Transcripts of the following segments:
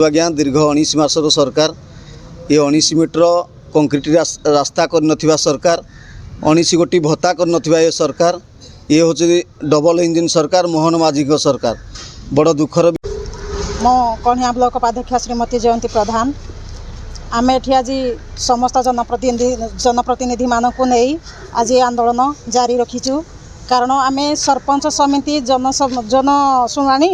आज्ञा दीर्घ 19 मासर सरकार ये 19 मीटर कंक्रीट रास्ता कर सरकार 19 गोटी भत्ता कर ये सरकार ये हूँ डबल इंजिन सरकार मोहन माझी सरकार बड़ दुखर। मो कणिया ब्लॉक उपाध्यक्ष श्रीमती जयंती प्रधान आम एठी आज समस्त जनप्रतिनिधि मानक नहीं आज आंदोलन जारी रखीचु कारण आम सरपंच समिति जनशुणाणी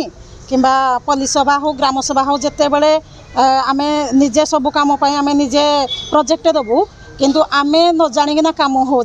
किंबा पल्ली सभा हो ग्राम सभा हो जिते बड़े आम निजे सबू कम आम निजे प्रोजेक्ट देवु किंतु आम न जाणिकिना कम हो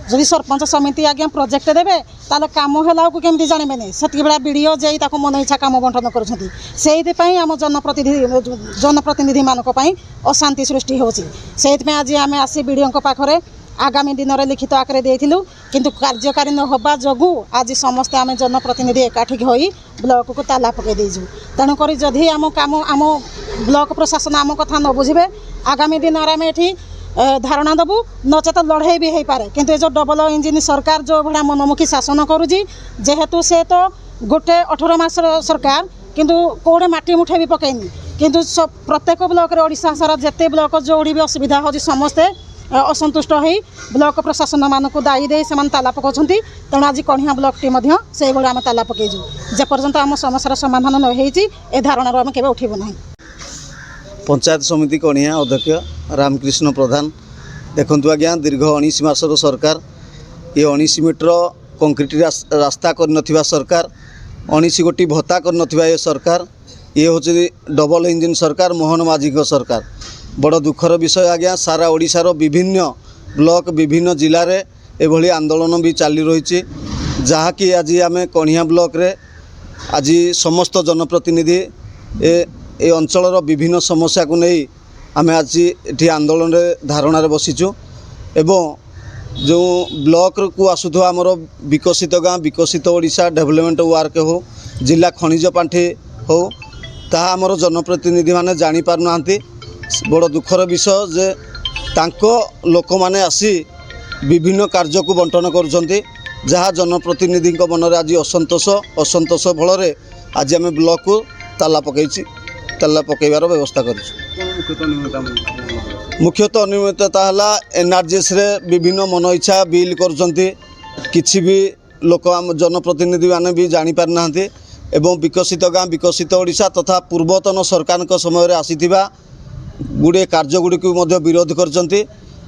जदि सरपंच समिति आज्ञा प्रोजेक्ट देवे ताले काम होला को केमती जानबे नहीं सेति बेला वीडियो जे ताको मन इच्छा काम बंटन करछथि सेति पई हम जनप्रतिनिधि मानक पई अशांति सृष्टि होछि सेति में आज आम आसी वीडियो को पाखरे आगामी दिन में लिखित आकार देथिलु किंतु कार्यकारी न होबा जगु आज समस्त आम जनप्रतिनिधि एकाठी होई ब्लॉक को ताला पकई देजु तेणुक जदि आम काम आम ब्लॉक प्रशासन आम कथा न बुझे आगामी दिन आम एठी धारणा देवु नचेत लड़ाई भी हो पारे किंतु जो डबल इंजिन सरकार जो भाया मनमुखी शासन करुँची जेहेतु से तो गोटे 18 मास सरकार किंतु कौड़े माटी मुठे भी पकईनी किंतु प्रत्येक ब्लॉक रे ओडिशा सारा जेते ब्लॉक जोड़ी भी असुविधा हो समस्ते असंतुष्ट हो ब्लॉक प्रशासन मानक दायी दे से ताला पकाउछन्ति तेणु आज कणिया ब्लॉक टी मध्य से भाई आम ताला पकईजु जेपर्यंत आम समस्यार समाधान न होईची ए धारणा आम केबे उठिबो नाही। पंचायत समिति कणिया अध्यक्ष रामकृष्ण प्रधान देखु आज्ञा दीर्घ 19 मासर सरकार ये 19 मीटर कंक्रीट रास्ता कर सरकार 19 गोटी भत्ता कर ये सरकार ये हूँ डबल इंजिन सरकार मोहन माझी सरकार बड़ दुखर विषय आज्ञा सारा ओडिशार विभिन्न ब्लॉक विभिन्न जिले में एभली आंदोलन भी चली रही जहाँकि आज आम कणिया ब्लॉक रे आज समस्त जनप्रतिनिधि ए अंचल विभिन्न समस्या को नहीं आम आज ये आंदोलन धारणा बसीचु एवं जो ब्लॉक को आसुवा आमर विकसित गाँ विकसित ओडिशा डेवलपमेंट वर्क हो जिला खनिज पांठि हो ताहा आमर जनप्रतिनिधि माने जानी पार नांती बड़ दुखर विषय जे तांको लोक माने आसी विभिन्न कार्य को बंटन करुछन्ति जहाँ जनप्रतिनिधि मन में आज असंतोष फल आज आम ब्लॉक को ताला पकईबार व्यवस्था कर मुख्यतः अनियमितता है एनआरजीएस रे विभिन्न मन इच्छा बिल कर भी लोक जनप्रतिनिधि माने भी जानी पार नांती एवं विकसित गाँ विकसित ओडिशा तथा पूर्वतन सरकार समय आसीथिबा गुड़े कार्यगुड़ी को विरोध करछन्ति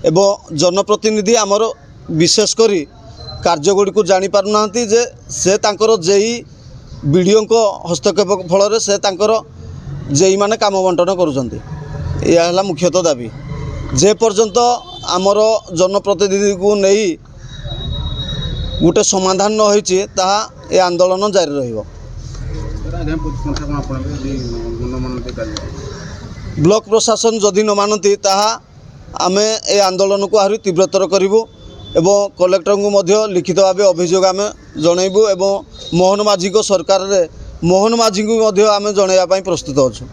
एवं जनप्रतिनिधि आमर विशेषकर कार्यगुड़ी को जानी पार नांती जे से तांकर जेई वीडियो को हस्तक्षेप फल से तांकर जेई माने काम बंटन करुछन्ति यह है मुख्यतः दाबी जे पर्यंत आमर जनप्रतिनिधि को नहीं गोटे समाधान न होइछि ताहा ए आंदोलन जारी रहिबो। ब्लॉक प्रशासन जदि न मानती ताहा आमे ए आंदोलन को आहरी तीव्रतर करिवु एवं कलेक्टर को मध्य लिखित भाव अभियोग आम जनइबु एवं मोहन माझी को सरकार रे मोहन माझी को मध्य आम जनइबा पई प्रस्तुत अछु।